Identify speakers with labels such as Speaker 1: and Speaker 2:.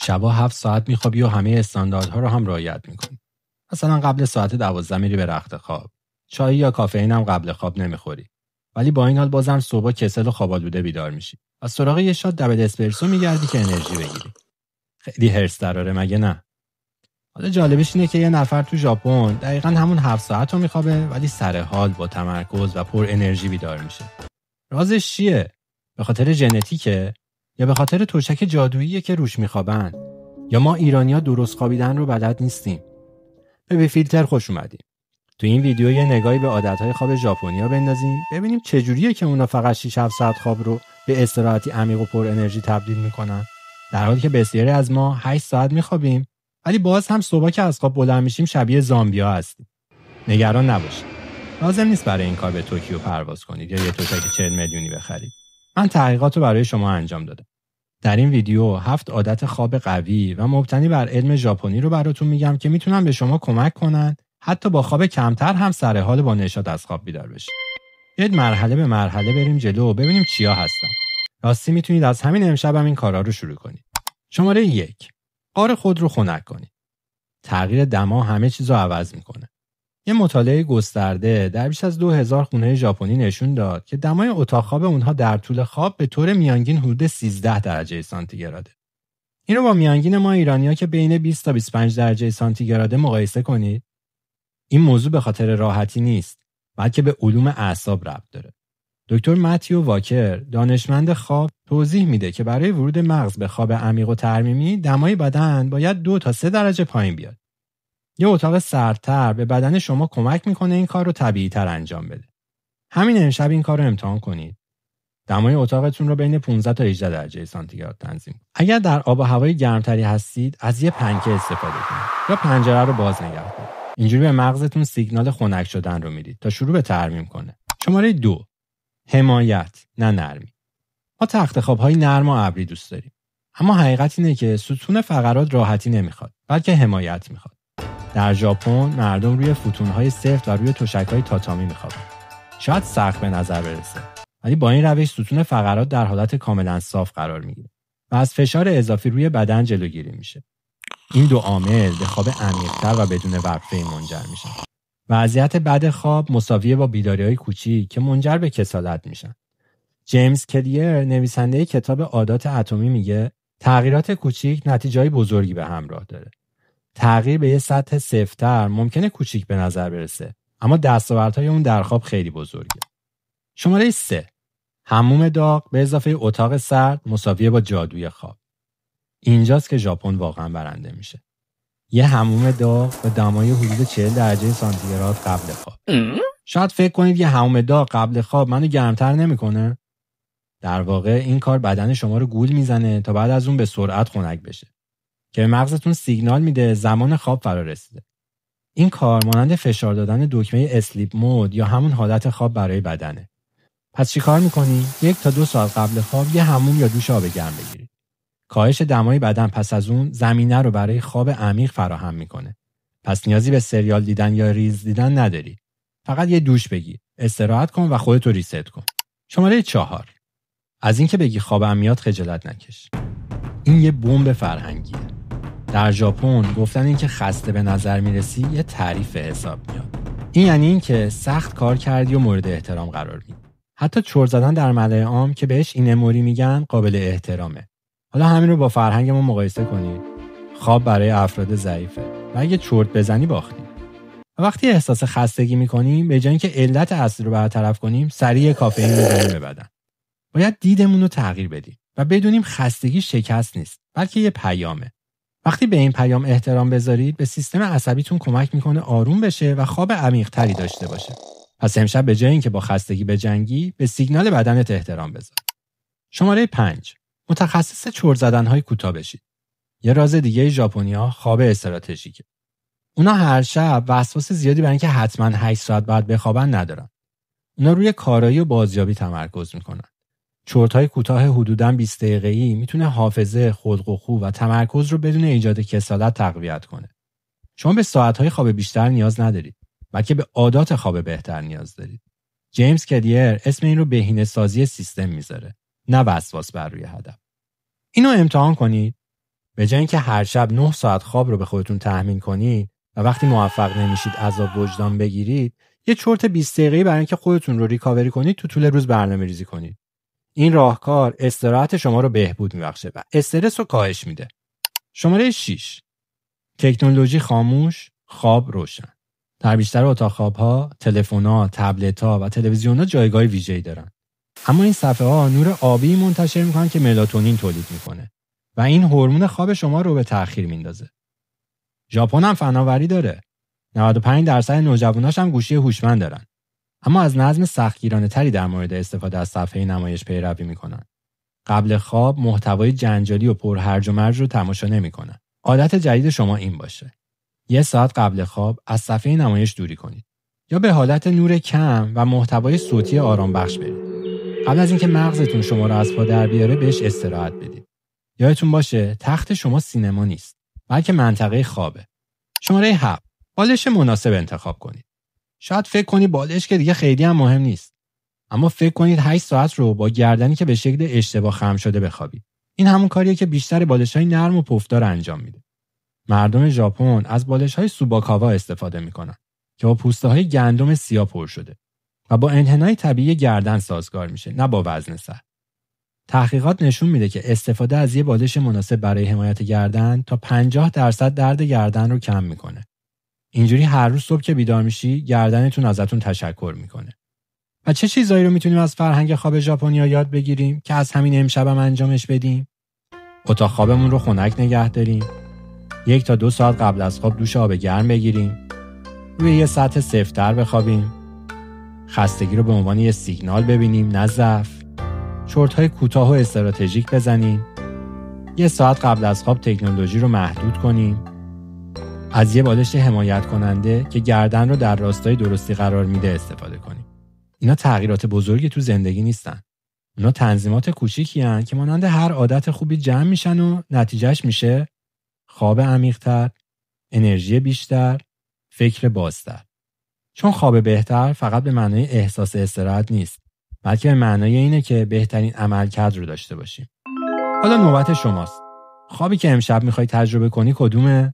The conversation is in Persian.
Speaker 1: شبا 7 ساعت میخوابی و همه استانداردها رو هم رعایت میکنی. مثلا قبل ساعت 12 میری به رخت خواب. چای یا کافئین هم قبل خواب نمیخوری. ولی با این حال بازم صبح کسل و خواب‌آلوده بیدار میشی. از سراغ یه شات دبل اسپرسو میگردی که انرژی بگیری. خیلی هرس دراره مگه نه؟ حالا جالبش اینه که یه نفر تو ژاپن دقیقاً همون 7 ساعت رو میخوابه ولی سر حال با تمرکز و پر انرژی بیدار میشه. رازش چیه؟ به خاطر ژنتیکه یا به خاطر تشک جادوییه که روش میخوابن؟ یا ما ایرانی‌ها درست خوابیدن رو بلد نیستیم؟ به بی فیلتر خوش اومدیم. تو این ویدیو یه نگاهی به عادتهای خواب ژاپنیا بندازیم، ببینیم چجوریه که اونا فقط 6-7 ساعت خواب رو به استراحتی عمیق و پر انرژی تبدیل میکنن، در حالی که بسیاری از ما 8 ساعت میخوابیم ولی باز هم صبح که از خواب بلند میشیم شبیه زامبیا هستیم. نگران نباشید. لازم نیست برای این کار به توکیو پرواز کنید یا یه تشک 40 میلیونی بخرید. من تحقیقات رو برای شما انجام دادم. در این ویدیو 7 عادت خواب قوی و مبتنی بر علم ژاپنی رو براتون میگم که میتونن به شما کمک کنن حتی با خواب کمتر هم سر حال با نشاط از خواب بیدار بشید. بیاید مرحله به مرحله بریم جلو و ببینیم چیا هستن. راستی میتونید از همین امشب هم این کارا رو شروع کنید. شماره 1. غار خود رو خنک کنید. تغییر دما همه چیز رو عوض میکنه. یه مطالعه گسترده در بیش از 2000 خونه ژاپنی نشون داد که دمای اتاق خواب اونها در طول خواب به طور میانگین حدود 13 درجه سانتیگراده. این رو با میانگین ما ایرانی‌ها که بین 20 تا 25 درجه سانتیگراده مقایسه کنید. این موضوع به خاطر راحتی نیست، بلکه به علوم اعصاب ربط داره. دکتر متیو واکر، دانشمند خواب، توضیح میده که برای ورود مغز به خواب عمیق و ترمیمی دمای بدن باید 2 تا 3 درجه پایین بیاد. یه اتاق سردتر به بدن شما کمک میکنه این کار رو طبیعی‌تر انجام بده. همین امشب این کار رو امتحان کنید. دمای اتاقتون رو بین 15 تا 18 درجه سانتیگراد تنظیم کنید. اگر در آب و هوای گرمتری هستید، از یه پنکه استفاده کنید یا پنجره رو باز نگه کنید. اینجوری به مغزتون سیگنال خنک شدن رو میدید تا شروع به ترمیم کنه. شماره 2. حمایت نه نرمی. ما تخت خواب‌های نرم و ابری دوست داریم. اما حقیقت اینه که ستون فقرات راحتی نمیخواد، بلکه حمایت میخواد. در ژاپن مردم روی فتون‌های سفت و روی تشک‌های تاتامی میخوابن. شاید سخت به نظر برسه، ولی با این روش ستون فقرات در حالت کاملا صاف قرار میگیره و از فشار اضافی روی بدن جلوگیری میشه. این دو عامل به خواب عمیق‌تر و بدون وقفه منجر میشن. وضعیت بد خواب مساویه با بیداری‌های کوچیک که منجر به کسالت میشن. جیمز کلیر، نویسنده کتاب عادات اتمی، میگه تغییرات کوچیک نتیجه‌های بزرگی به همراه داره. تغییر به یه سطح صفرتر ممکنه کوچیک به نظر برسه، اما دستاوردهای اون در خواب خیلی بزرگه. شماره 3. حموم داغ به اضافه اتاق سرد مساویه با جادوی خواب. اینجاست که ژاپن واقعا برنده میشه. یه حموم داغ با دمای حدود 40 درجه سانتیگراد قبل خواب. شاید فکر کنید یه حموم داغ قبل خواب منو گرمتر نمیکنه؟ در واقع این کار بدن شما رو گول میزنه تا بعد از اون به سرعت خنک بشه، که به مغزتون سیگنال میده زمان خواب فرا رسیده. این کار مانند فشار دادن دکمه اسلیپ مود یا همون حالت خواب برای بدنه. پس چی کار میکنی؟ 1 تا 2 ساعت قبل خواب یه حموم یا دوش آب گرم بگیرید. کاهش دمای بدن پس از اون زمینه رو برای خواب عمیق فراهم میکنه. پس نیازی به سریال دیدن یا ریز دیدن نداری. فقط یه دوش بگیر، استراحت کن و خودتو ریست کن. شماره 4. از اینکه بگی خوابم میاد خجالت نکش. این یه بمب فرهنگیه. در ژاپن گفتن این که خسته به نظر میرسی یه تعریف حساب میاد. این یعنی این که سخت کار کردی و مورد احترام قرار میدی. حتی چرت زدن در ملأ عام که بهش اینموری میگن قابل احترامه. حالا همین رو با فرهنگ ما مقایسه کنید. خواب برای افراد ضعیفه و اگه چرت بزنی باختی. و وقتی احساس خستگی میکنیم به جای اینکه علت اصلی رو برطرف کنیم سریع کافئین میزنیم به بدن. باید دیدمون رو تغییر بدیم و بدونیم خستگی شکست نیست، بلکه یه پیامه. وقتی به این پیام احترام بذارید به سیستم عصبیتون کمک میکنه آروم بشه و خواب عمیق‌تری داشته باشه. پس امشب به جای اینکه با خستگی بجنگی به سیگنال بدنت احترام بذار. شماره 5. متخصص چرت زدن‌های کوتاه بشید. یه راز دیگه ژاپنی‌ها خواب استراتژیکه. اونا هر شب وسواس زیادی برای اینکه حتما 8 ساعت بعد بخوابن ندارن. اونا روی کارایی و بازیابی تمرکز میکنن. چرت‌های کوتاه حدوداً 20 دقیقه‌ای میتونه حافظه، خلق و خو و تمرکز رو بدون ایجاد کسالت تقویت کنه. شما به ساعت‌های خواب بیشتر نیاز ندارید، بلکه به عادات خواب بهتر نیاز دارید. جیمز کلیر اسم این رو بهینه‌سازی سیستم میذاره، نه وسواس بر روی هدف. اینو امتحان کنید. به جای اینکه هر شب 9 ساعت خواب رو به خودتون تحمیل کنید و وقتی موفق نمیشید عذاب وجدان بگیرید، یه چرت 20 دقیقه‌ای برای اینکه خودتون رو ریکاوری کنید تو طول روز برنامه‌ریزی کنید. این راهکار استراحت شما رو بهبود می‌بخشه و استرس رو کاهش میده. شماره 6. تکنولوژی خاموش، خواب روشن. در بیشتر اتاق خواب‌ها، تلفن‌ها، تبلت‌ها و تلویزیون‌ها جایگاه ویژه‌ای دارن. اما این صفحه‌ها نور آبی منتشر می‌کنن که ملاتونین تولید می‌کنه و این هورمون خواب شما رو به تأخیر میندازه. ژاپن هم فناوری داره. 95% نوجواناش هم گوشی هوشمند دارن. اما از نظم سختگیرانه‌تری در مورد استفاده از صفحه نمایش پیروی می‌کنن. قبل خواب محتوای جنجالی و پرهرج و مرج رو تماشا نمی‌کنن. عادت جدید شما این باشه: 1 ساعت قبل خواب از صفحه نمایش دوری کنید یا به حالت نور کم و محتوای صوتی آرام بخش برید. قبل از اینکه مغزتون شما رو از پا در بیاره بهش استراحت بدید. یادتون باشه تخت شما سینما نیست، بلکه منطقه خوابه. شماره 7. بالش مناسب انتخاب کنید. شاید فکر کنی بالش که دیگه خیلی هم مهم نیست. اما فکر کنید 8 ساعت رو با گردنی که به شکل اشتباه خم شده بخوابید. این همون کاریه که بیشتر بالش‌های نرم و پفدار انجام میده. مردم ژاپن از بالش‌های سوباکاوا استفاده میکنن که با پوسته‌های گندم سیاه پر شده و با انحنای طبیعی گردن سازگار میشه، نه با وزن سر. تحقیقات نشون میده که استفاده از یه بالش مناسب برای حمایت گردن تا 50% درد گردن رو کم میکنه. اینجوری هر روز صبح که بیدار میشی گردنتون ازتون تشکر میکنه. و چه چیزایی رو میتونیم از فرهنگ خواب ژاپنیا یاد بگیریم که از همین امشب هم انجامش بدیم؟ اتاق خوابمون رو خنک نگه داریم. 1 تا 2 ساعت قبل از خواب دوش آب گرم بگیریم. روی یه سطح سفت‌تر بخوابیم. خستگی رو به عنوان یه سیگنال ببینیم، نه ضعف. چرت‌های کوتاه و استراتژیک بزنیم. 1 ساعت قبل از خواب تکنولوژی رو محدود کنیم. از یه بالش حمایت کننده که گردن رو در راستای درستی قرار میده استفاده کنیم. اینا تغییرات بزرگی تو زندگی نیستن. اونا تنظیمات کوچیکی هستن که مانند هر عادت خوبی جمع میشن و نتیجهش میشه خواب عمیق‌تر، انرژی بیشتر، فکر بازتر. چون خواب بهتر فقط به معنای احساس استراحت نیست، بلکه به معنای اینه که بهترین عملکرد رو داشته باشیم. حالا نوبت شماست. خوابی که امشب میخوای تجربه کنی کدومه؟